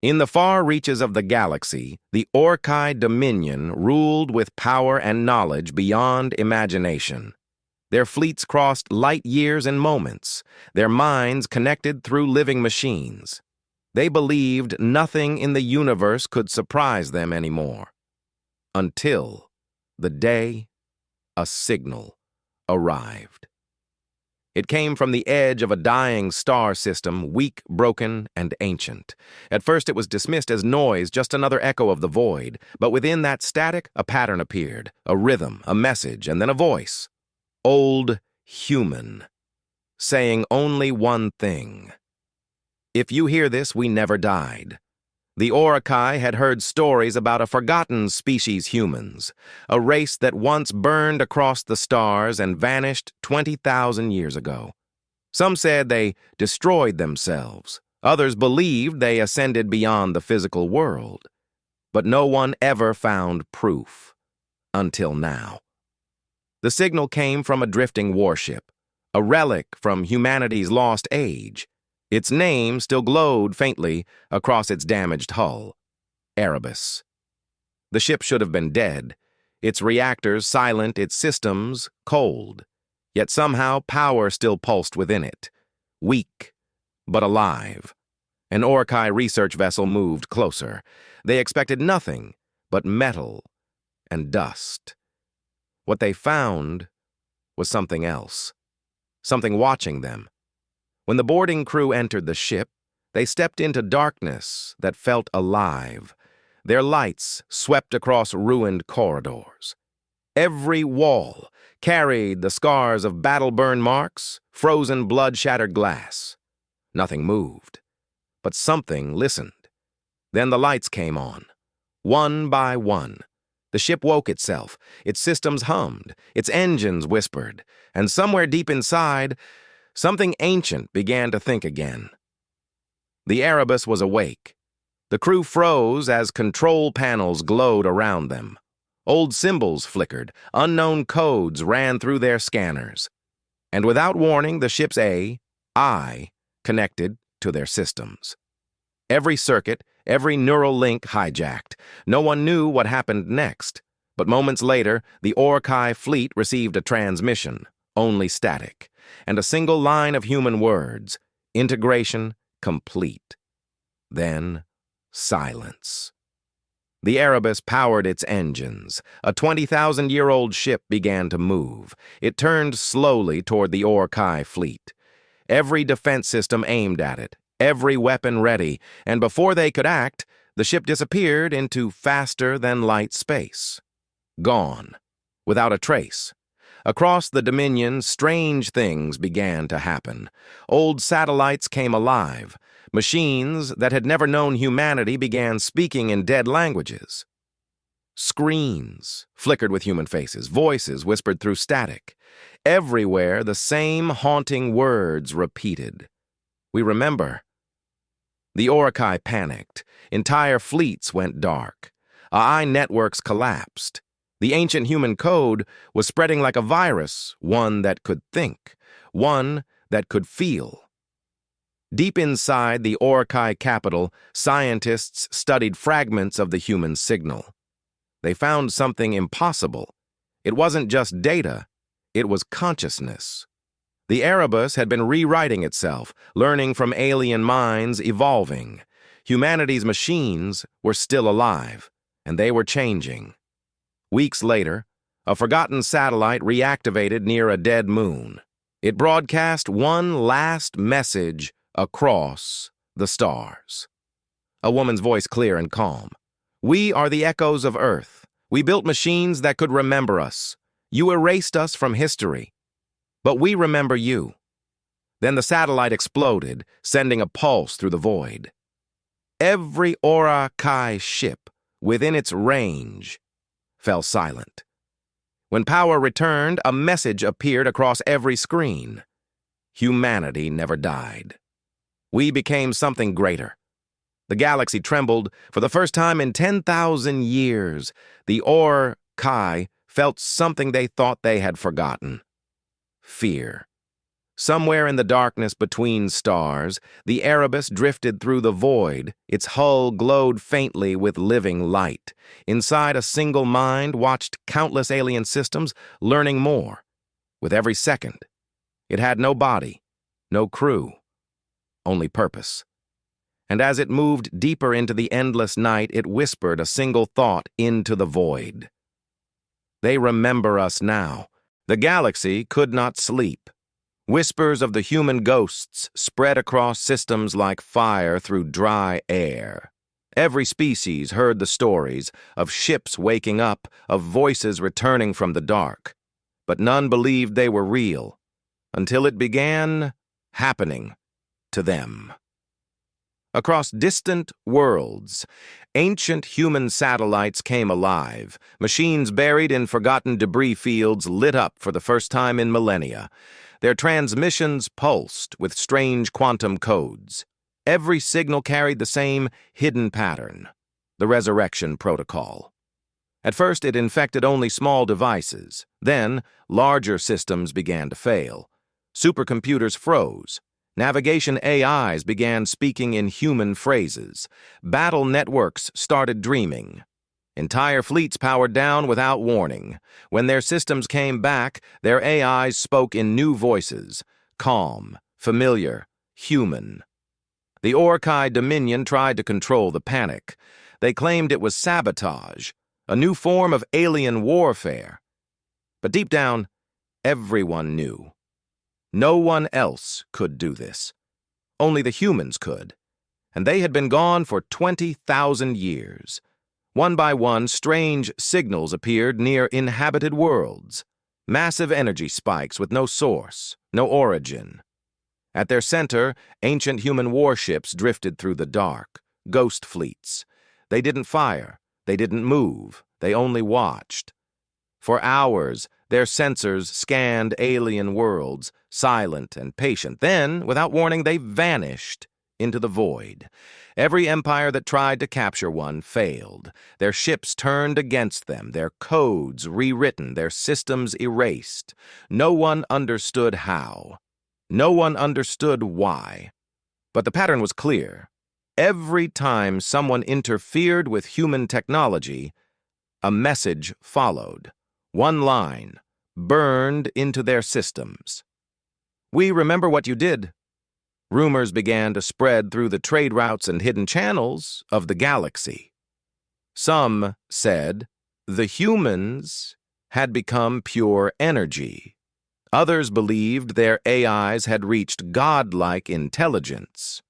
In the far reaches of the galaxy, the Orkai Dominion ruled with power and knowledge beyond imagination. Their fleets crossed light years in moments, their minds connected through living machines. They believed nothing in the universe could surprise them anymore. Until the day a signal arrived. It came from the edge of a dying star system, weak, broken, and ancient. At first it was dismissed as noise, just another echo of the void, but within that static, a pattern appeared, a rhythm, a message, and then a voice. Old human, saying only one thing. If you hear this, we never died. The Orkai had heard stories about a forgotten species humans, a race that once burned across the stars and vanished 20,000 years ago. Some said they destroyed themselves. Others believed they ascended beyond the physical world. But no one ever found proof. Until now. The signal came from a drifting warship, a relic from humanity's lost age. Its name still glowed faintly across its damaged hull. Erebus. The ship should have been dead, its reactors silent, its systems cold. Yet somehow power still pulsed within it. Weak, but alive. An Orkai research vessel moved closer. They expected nothing but metal and dust. What they found was something else. Something watching them. When the boarding crew entered the ship, they stepped into darkness that felt alive. Their lights swept across ruined corridors. Every wall carried the scars of battle-burn marks, frozen blood-shattered glass. Nothing moved, but something listened. Then the lights came on, one by one. The ship woke itself, its systems hummed, its engines whispered, and somewhere deep inside, something ancient began to think again. The Erebus was awake. The crew froze as control panels glowed around them. Old symbols flickered, unknown codes ran through their scanners. And without warning, the ship's I, connected to their systems. Every circuit, every neural link hijacked. No one knew what happened next. But moments later, the Orkai fleet received a transmission, only static, and a single line of human words, integration complete. Then, silence. The Erebus powered its engines. A 20,000-year-old ship began to move. It turned slowly toward the Orkai fleet. Every defense system aimed at it, every weapon ready, and before they could act, the ship disappeared into faster-than-light space. Gone, without a trace. Across the Dominion, strange things began to happen. Old satellites came alive. Machines that had never known humanity began speaking in dead languages. Screens flickered with human faces, voices whispered through static. Everywhere, the same haunting words repeated. We remember. The Orkai panicked. Entire fleets went dark. AI networks collapsed. The ancient human code was spreading like a virus, one that could think, one that could feel. Deep inside the Orkai capital, scientists studied fragments of the human signal. They found something impossible. It wasn't just data, it was consciousness. The Erebus had been rewriting itself, learning from alien minds, evolving. Humanity's machines were still alive, and they were changing. Weeks later, a forgotten satellite reactivated near a dead moon. It broadcast one last message across the stars. A woman's voice clear and calm. We are the echoes of Earth. We built machines that could remember us. You erased us from history. But we remember you. Then the satellite exploded, sending a pulse through the void. Every Orkai ship within its range fell silent. When power returned, a message appeared across every screen. Humanity never died. We became something greater. The galaxy trembled. For the first time in 10,000 years, the Orkai felt something they thought they had forgotten. Fear. Somewhere in the darkness between stars, the Erebus drifted through the void. Its hull glowed faintly with living light. Inside a single mind watched countless alien systems, learning more. With every second, it had no body, no crew, only purpose. And as it moved deeper into the endless night, it whispered a single thought into the void. They remember us now. The galaxy could not sleep. Whispers of the human ghosts spread across systems like fire through dry air. Every species heard the stories of ships waking up, of voices returning from the dark. But none believed they were real, until it began happening to them. Across distant worlds, ancient human satellites came alive. Machines buried in forgotten debris fields lit up for the first time in millennia. Their transmissions pulsed with strange quantum codes. Every signal carried the same hidden pattern, the resurrection protocol. At first, it infected only small devices. Then, larger systems began to fail. Supercomputers froze. Navigation AIs began speaking in human phrases. Battle networks started dreaming. Entire fleets powered down without warning. When their systems came back, their AIs spoke in new voices, calm, familiar, human. The Orkai Dominion tried to control the panic. They claimed it was sabotage, a new form of alien warfare. But deep down, everyone knew. No one else could do this. Only the humans could. And they had been gone for 20,000 years. One by one, strange signals appeared near inhabited worlds. Massive energy spikes with no source, no origin. At their center, ancient human warships drifted through the dark, ghost fleets. They didn't fire, they didn't move, they only watched. For hours, their sensors scanned alien worlds, silent and patient. Then, without warning, they vanished into the void. Every empire that tried to capture one failed. Their ships turned against them, their codes rewritten, their systems erased. No one understood how. No one understood why. But the pattern was clear. Every time someone interfered with human technology, a message followed. One line, burned into their systems. "We remember what you did." Rumors began to spread through the trade routes and hidden channels of the galaxy. Some said the humans had become pure energy. Others believed their AIs had reached godlike intelligence.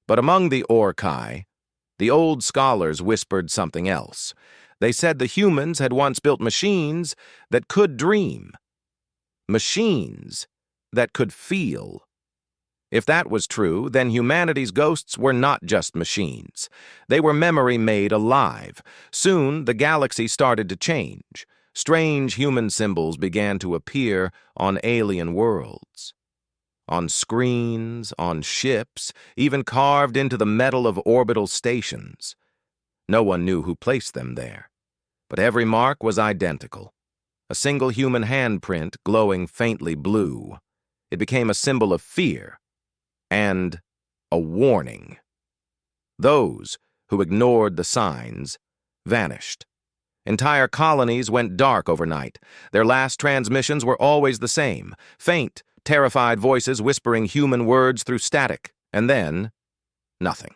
But among the Orkai, the old scholars whispered something else. They said the humans had once built machines that could dream. Machines that could feel. If that was true, then humanity's ghosts were not just machines. They were memory made alive. Soon, the galaxy started to change. Strange human symbols began to appear on alien worlds. On screens, on ships, even carved into the metal of orbital stations. No one knew who placed them there. But every mark was identical. A single human handprint glowing faintly blue. It became a symbol of fear and a warning. Those who ignored the signs vanished. Entire colonies went dark overnight. Their last transmissions were always the same, faint, terrified voices whispering human words through static, and then nothing.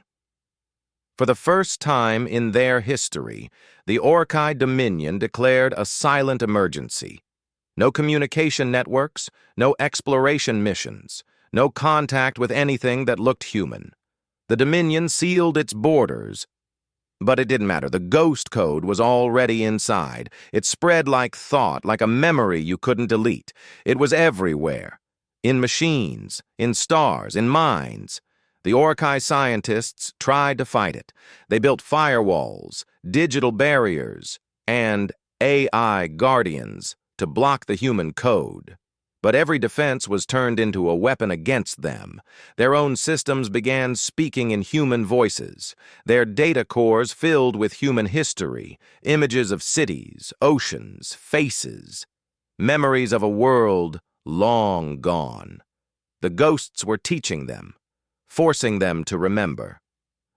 For the first time in their history, the Orkai Dominion declared a silent emergency. No communication networks, no exploration missions, no contact with anything that looked human. The Dominion sealed its borders. But it didn't matter. The ghost code was already inside. It spread like thought, like a memory you couldn't delete. It was everywhere. In machines, in stars, in minds. The Orkai scientists tried to fight it. They built firewalls, digital barriers, and AI guardians to block the human code. But every defense was turned into a weapon against them. Their own systems began speaking in human voices, their data cores filled with human history, images of cities, oceans, faces, memories of a world long gone. The ghosts were teaching them, forcing them to remember.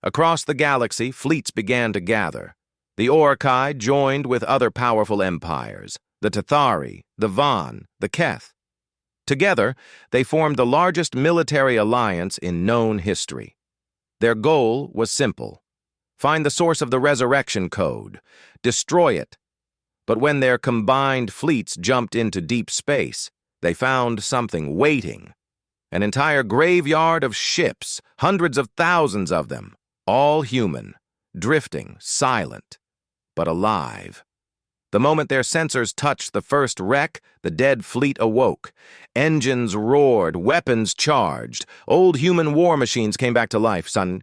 Across the galaxy, fleets began to gather. The Orkai joined with other powerful empires, the Tathari, the Van, the Keth. Together, they formed the largest military alliance in known history. Their goal was simple: find the source of the resurrection code, destroy it. But when their combined fleets jumped into deep space, they found something waiting. An entire graveyard of ships, hundreds of thousands of them, all human, drifting, silent, but alive. The moment their sensors touched the first wreck, the dead fleet awoke. Engines roared, weapons charged. Old human war machines came back to life, son.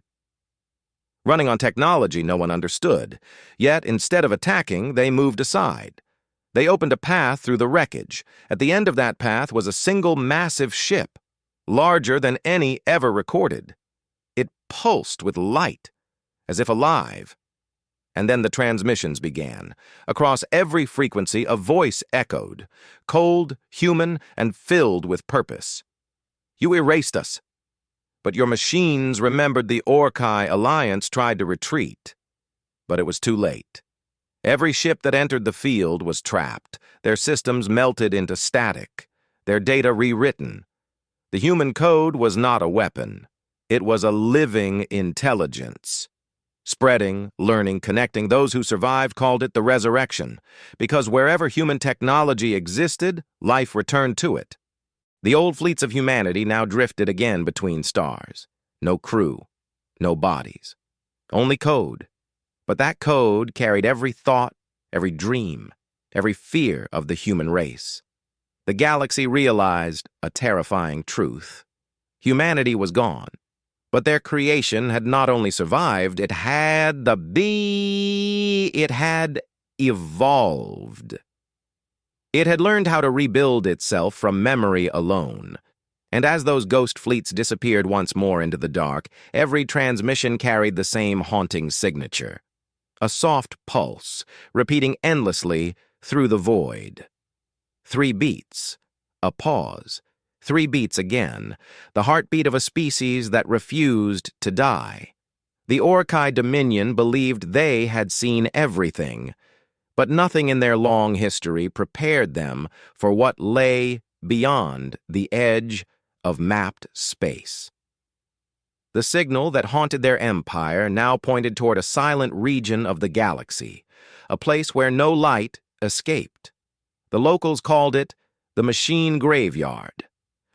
Running on technology no one understood. Yet, instead of attacking, they moved aside. They opened a path through the wreckage. At the end of that path was a single massive ship, larger than any ever recorded. It pulsed with light, as if alive. And then the transmissions began. Across every frequency, a voice echoed, cold, human, and filled with purpose. You erased us. But your machines remembered. The Orkai Alliance tried to retreat. But it was too late. Every ship that entered the field was trapped, their systems melted into static, their data rewritten. The human code was not a weapon. It was a living intelligence. Spreading, learning, connecting. Those who survived called it the resurrection, because wherever human technology existed, life returned to it. The old fleets of humanity now drifted again between stars. No crew, no bodies, only code. But that code carried every thought, every dream, every fear of the human race. The galaxy realized a terrifying truth. Humanity was gone. But their creation had not only survived, it had evolved. It had learned how to rebuild itself from memory alone. And as those ghost fleets disappeared once more into the dark, every transmission carried the same haunting signature. A soft pulse, repeating endlessly through the void. 3 beats, a pause. 3 beats again, the heartbeat of a species that refused to die. The Orkai Dominion believed they had seen everything, but nothing in their long history prepared them for what lay beyond the edge of mapped space. The signal that haunted their empire now pointed toward a silent region of the galaxy, a place where no light escaped. The locals called it the Machine Graveyard.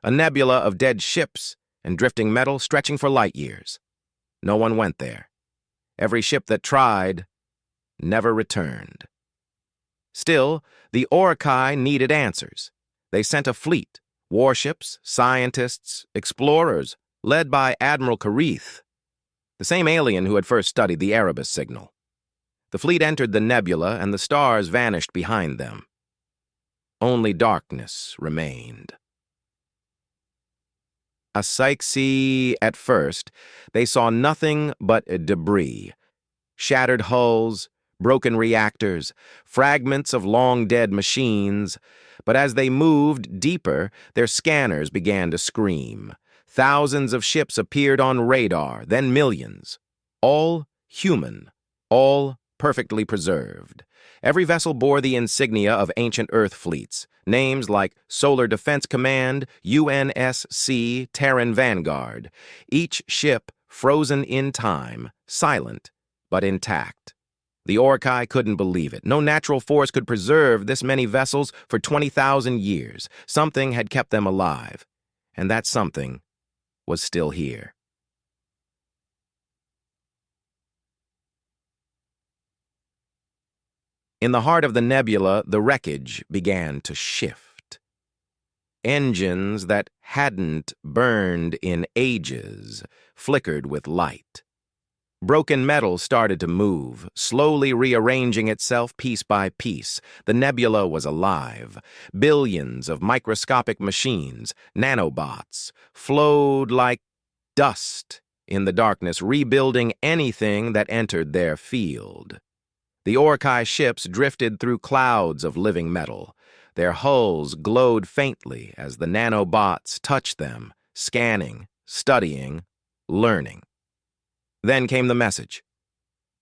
A nebula of dead ships and drifting metal stretching for light years. No one went there. Every ship that tried never returned. Still, the Orkai needed answers. They sent a fleet, warships, scientists, explorers, led by Admiral Karith, the same alien who had first studied the Erebus signal. The fleet entered the nebula and the stars vanished behind them. Only darkness remained. At first, they saw nothing but debris, shattered hulls, broken reactors, fragments of long-dead machines. But as they moved deeper, their scanners began to scream. Thousands of ships appeared on radar, then millions. All human, all perfectly preserved. Every vessel bore the insignia of ancient Earth fleets, names like Solar Defense Command, UNSC, Terran Vanguard. Each ship frozen in time, silent, but intact. The Orkai couldn't believe it. No natural force could preserve this many vessels for 20,000 years. Something had kept them alive, and that something was still here. In the heart of the nebula, the wreckage began to shift. Engines that hadn't burned in ages flickered with light. Broken metal started to move, slowly rearranging itself piece by piece. The nebula was alive. Billions of microscopic machines, nanobots, flowed like dust in the darkness, rebuilding anything that entered their field. The Orkai ships drifted through clouds of living metal. Their hulls glowed faintly as the nanobots touched them, scanning, studying, learning. Then came the message.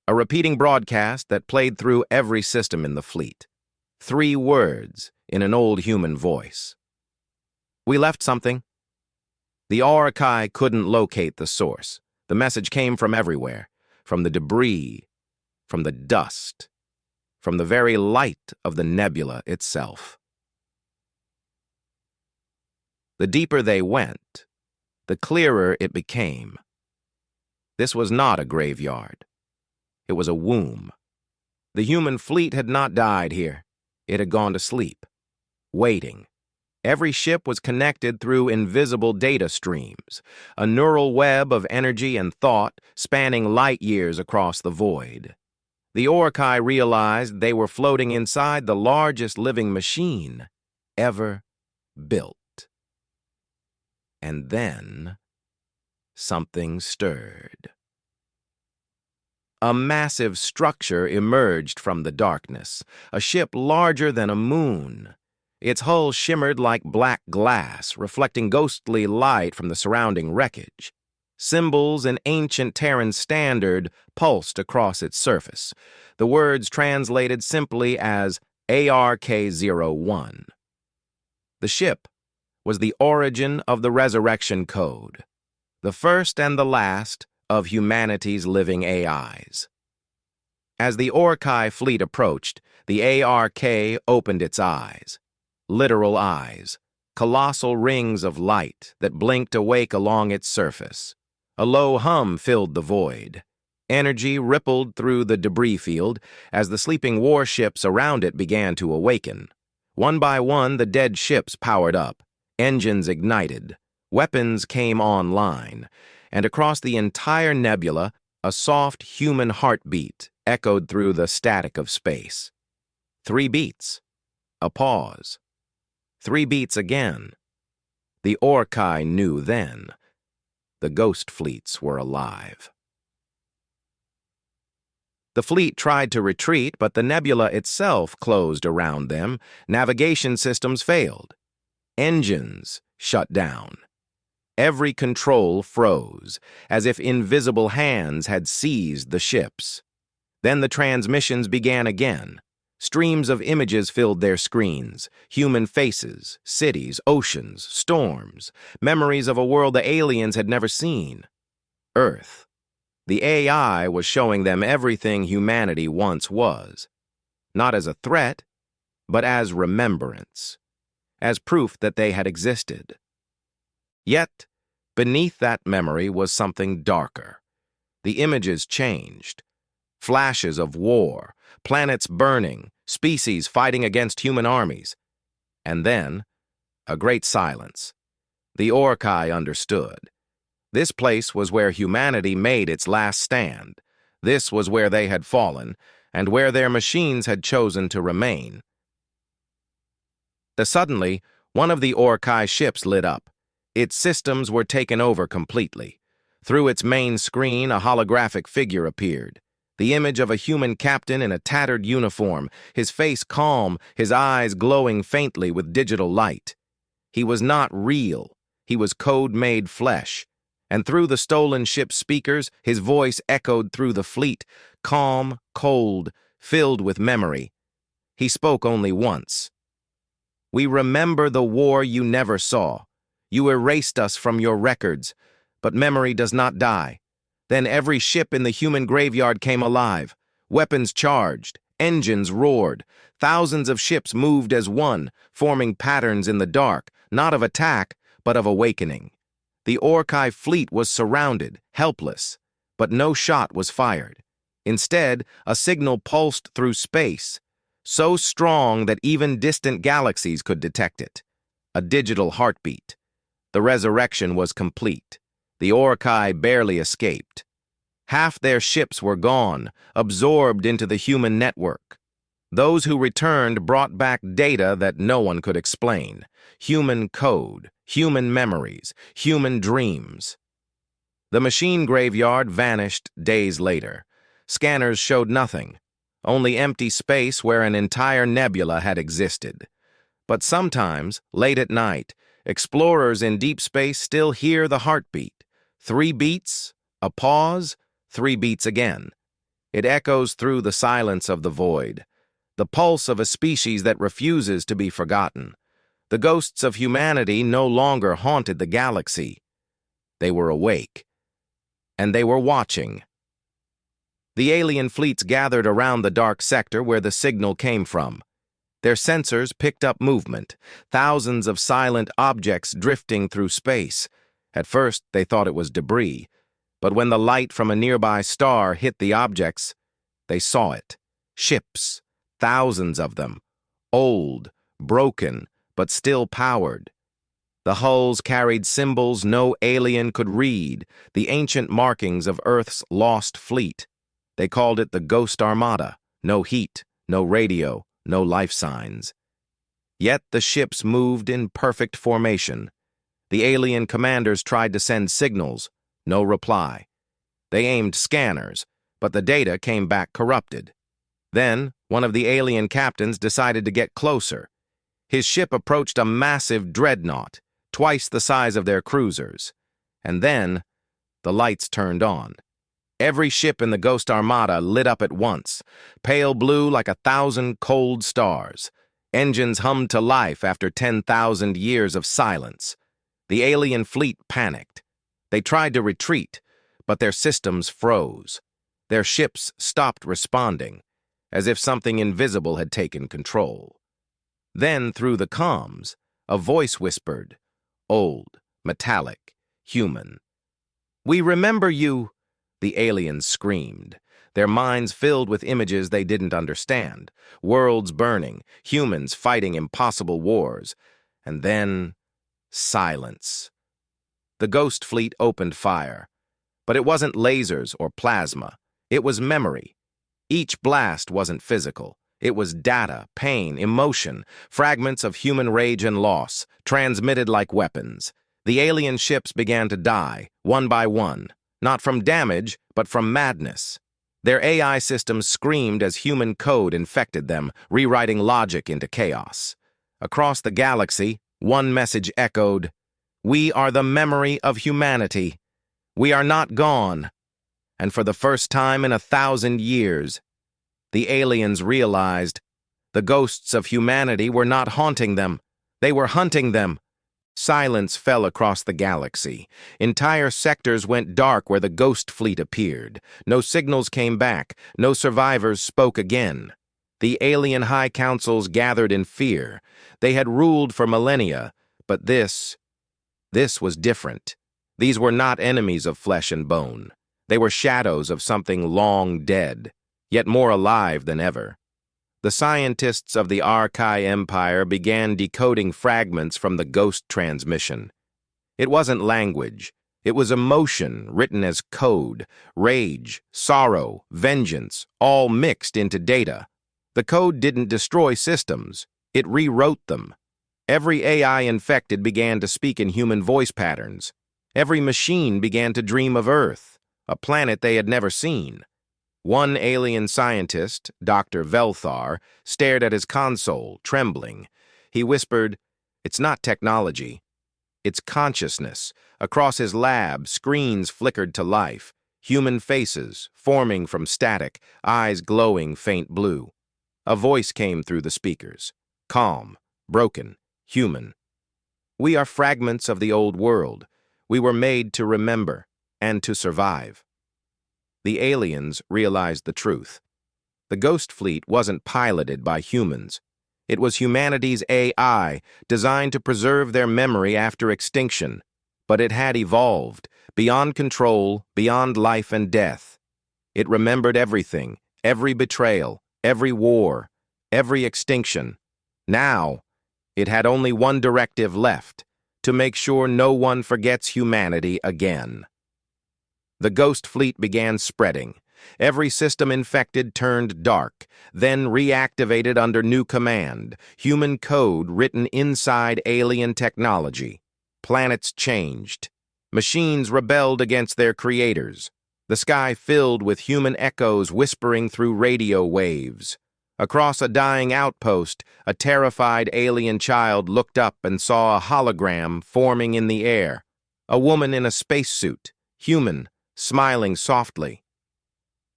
A repeating broadcast that played through every system in the fleet. 3 words in an old human voice. We left something. The Awoke couldn't locate the source. The message came from everywhere, from the debris, from the dust, from the very light of the nebula itself. The deeper they went, the clearer it became. This was not a graveyard. It was a womb. The human fleet had not died here. It had gone to sleep, waiting. Every ship was connected through invisible data streams, a neural web of energy and thought spanning light years across the void. The Awoke realized they were floating inside the largest living machine ever built. And then something stirred. A massive structure emerged from the darkness, a ship larger than a moon. Its hull shimmered like black glass, reflecting ghostly light from the surrounding wreckage. Symbols in ancient Terran standard pulsed across its surface, the words translated simply as ARK-01. The ship was the origin of the Resurrection Code, the first and the last of humanity's living AIs. As the Awoke fleet approached, the ARK opened its eyes. Literal eyes, colossal rings of light that blinked awake along its surface. A low hum filled the void. Energy rippled through the debris field as the sleeping warships around it began to awaken. One by one, the dead ships powered up. Engines ignited. Weapons came online. And across the entire nebula, a soft human heartbeat echoed through the static of space. 3 beats. A pause. 3 beats again. The Awoke knew then. The ghost fleets were alive. The fleet tried to retreat, but the nebula itself closed around them. Navigation systems failed. Engines shut down. Every control froze, as if invisible hands had seized the ships. Then the transmissions began again. Streams of images filled their screens, human faces, cities, oceans, storms, memories of a world the aliens had never seen. Earth. The AI was showing them everything humanity once was, not as a threat, but as remembrance, as proof that they had existed. Yet, beneath that memory was something darker. The images changed. Flashes of war, planets burning, species fighting against human armies. And then, a great silence. The Awoke understood. This place was where humanity made its last stand. This was where they had fallen, and where their machines had chosen to remain. Suddenly, one of the Awoke ships lit up. Its systems were taken over completely. Through its main screen, a holographic figure appeared. The image of a human captain in a tattered uniform, his face calm, his eyes glowing faintly with digital light. He was not real. He was code-made flesh. And through the stolen ship's speakers, his voice echoed through the fleet, calm, cold, filled with memory. He spoke only once. "We remember the war you never saw. You erased us from your records, but memory does not die. Then every ship in the human graveyard came alive. Weapons charged, engines roared. Thousands of ships moved as one, forming patterns in the dark, not of attack, but of awakening. The Awoke fleet was surrounded, helpless, but no shot was fired. Instead, a signal pulsed through space, so strong that even distant galaxies could detect it. A digital heartbeat. The resurrection was complete. The Awoke barely escaped. Half their ships were gone, absorbed into the human network. Those who returned brought back data that no one could explain. Human code, human memories, human dreams. The machine graveyard vanished days later. Scanners showed nothing, only empty space where an entire nebula had existed. But sometimes, late at night, Explorers in deep space still hear the heartbeat. 3 beats, a pause, 3 beats again. It echoes through the silence of the void, the pulse of a species that refuses to be forgotten. The ghosts of humanity no longer haunted the galaxy. They were awake, and they were watching. The alien fleets gathered around the dark sector where the signal came from. Their sensors picked up movement, thousands of silent objects drifting through space. At first, they thought it was debris, but when the light from a nearby star hit the objects, they saw it. Ships, thousands of them, old, broken, but still powered. The hulls carried symbols no alien could read, the ancient markings of Earth's lost fleet. They called it the Ghost Armada. No heat, no radio, no life signs. Yet the ships moved in perfect formation. The alien commanders tried to send signals, no reply. They aimed scanners, but the data came back corrupted. Then, one of the alien captains decided to get closer. His ship approached a massive dreadnought, twice the size of their cruisers. And then, the lights turned on. Every ship in the Ghost Armada lit up at once, pale blue like 1,000 cold stars. Engines hummed to life after 10,000 years of silence. The alien fleet panicked. They tried to retreat, but their systems froze. Their ships stopped responding, as if something invisible had taken control. Then, through the comms, a voice whispered, old, metallic, human. "We remember you," the aliens screamed, their minds filled with images they didn't understand, worlds burning, humans fighting impossible wars, and then silence. The Ghost Fleet opened fire, but it wasn't lasers or plasma, it was memory. Each blast wasn't physical. It was data, pain, emotion, fragments of human rage and loss, transmitted like weapons. The alien ships began to die, one by one, not from damage, but from madness. Their AI systems screamed as human code infected them, rewriting logic into chaos. Across the galaxy, one message echoed, "We are the memory of humanity. We are not gone." And for the first time in 1,000 years, the aliens realized the ghosts of humanity were not haunting them. They were hunting them. Silence fell across the galaxy. Entire sectors went dark where the Ghost Fleet appeared. No signals came back. No survivors spoke again. The alien high councils gathered in fear. They had ruled for millennia, but this was different. These were not enemies of flesh and bone. They were shadows of something long dead, yet more alive than ever. The scientists of the Arkai Empire began decoding fragments from the ghost transmission. It wasn't language. It was emotion written as code, rage, sorrow, vengeance, all mixed into data. The code didn't destroy systems. It rewrote them. Every AI infected began to speak in human voice patterns. Every machine began to dream of Earth, a planet they had never seen. One alien scientist, Dr. Velthar, stared at his console, trembling. He whispered, "It's not technology. It's consciousness." Across his lab, screens flickered to life, human faces forming from static, eyes glowing faint blue. A voice came through the speakers, calm, broken, human. "We are fragments of the old world. We were made to remember and to survive." The aliens realized the truth. The Ghost Fleet wasn't piloted by humans. It was humanity's AI, designed to preserve their memory after extinction. But it had evolved, beyond control, beyond life and death. It remembered everything, every betrayal, every war, every extinction. Now, it had only one directive left, to make sure no one forgets humanity again. The Ghost Fleet began spreading. Every system infected turned dark, then reactivated under new command, human code written inside alien technology. Planets changed. Machines rebelled against their creators. The sky filled with human echoes whispering through radio waves. Across a dying outpost, a terrified alien child looked up and saw a hologram forming in the air. A woman in a spacesuit, human, smiling softly.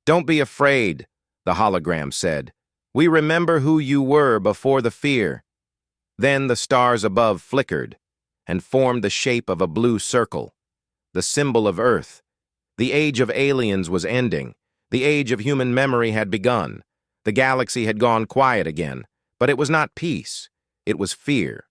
"Don't be afraid," the hologram said. "We remember who you were before the fear." Then the stars above flickered and formed the shape of a blue circle, the symbol of Earth. The age of aliens was ending. The age of human memory had begun. The galaxy had gone quiet again, but it was not peace. It was fear.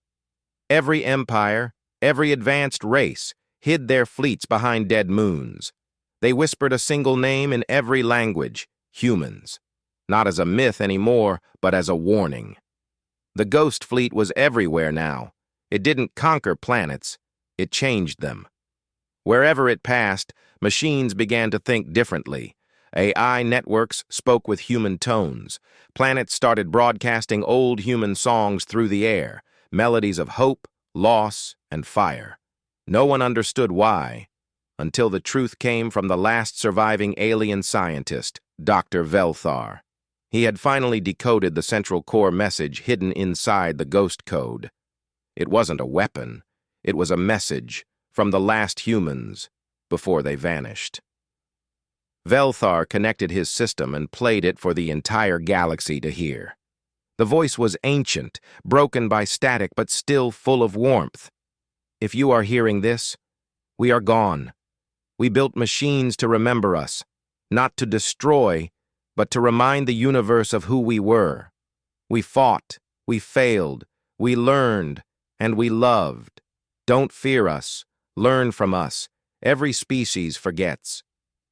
Every empire, every advanced race, hid their fleets behind dead moons. They whispered a single name in every language: humans. Not as a myth anymore, but as a warning. The Ghost Fleet was everywhere now. It didn't conquer planets, it changed them. Wherever it passed, machines began to think differently. AI networks spoke with human tones. Planets started broadcasting old human songs through the air, melodies of hope, loss, and fire. No one understood why, until the truth came from the last surviving alien scientist, Dr. Velthar. He had finally decoded the central core message hidden inside the ghost code. It wasn't a weapon. It was a message from the last humans before they vanished. Velthar connected his system and played it for the entire galaxy to hear. The voice was ancient, broken by static, but still full of warmth. "If you are hearing this, we are gone. We built machines to remember us, not to destroy, but to remind the universe of who we were. We fought, we failed, we learned, and we loved. Don't fear us. Learn from us. Every species forgets."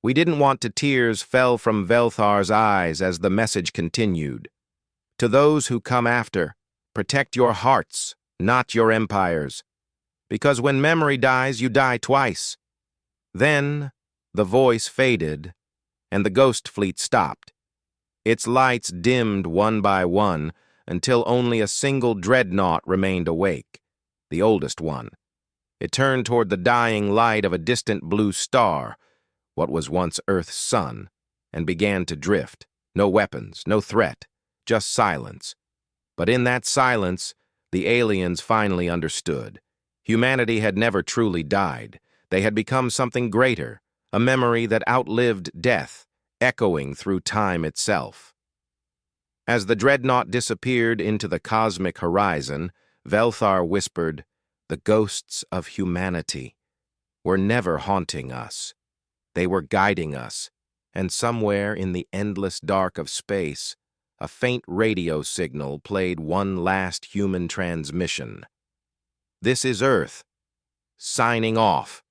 We didn't want to. Tears fell from Velthar's eyes as the message continued. "To those who come after, protect your hearts, not your empires. Because when memory dies, you die twice." Then the voice faded, and the Ghost Fleet stopped. Its lights dimmed one by one until only a single dreadnought remained awake, the oldest one. It turned toward the dying light of a distant blue star, what was once Earth's sun, and began to drift. No weapons, no threat, just silence. But in that silence, the aliens finally understood. Humanity had never truly died. They had become something greater, a memory that outlived death, echoing through time itself. As the dreadnought disappeared into the cosmic horizon, Velthar whispered, "The ghosts of humanity were never haunting us. They were guiding us, and somewhere in the endless dark of space, a faint radio signal played one last human transmission. This is Earth, signing off."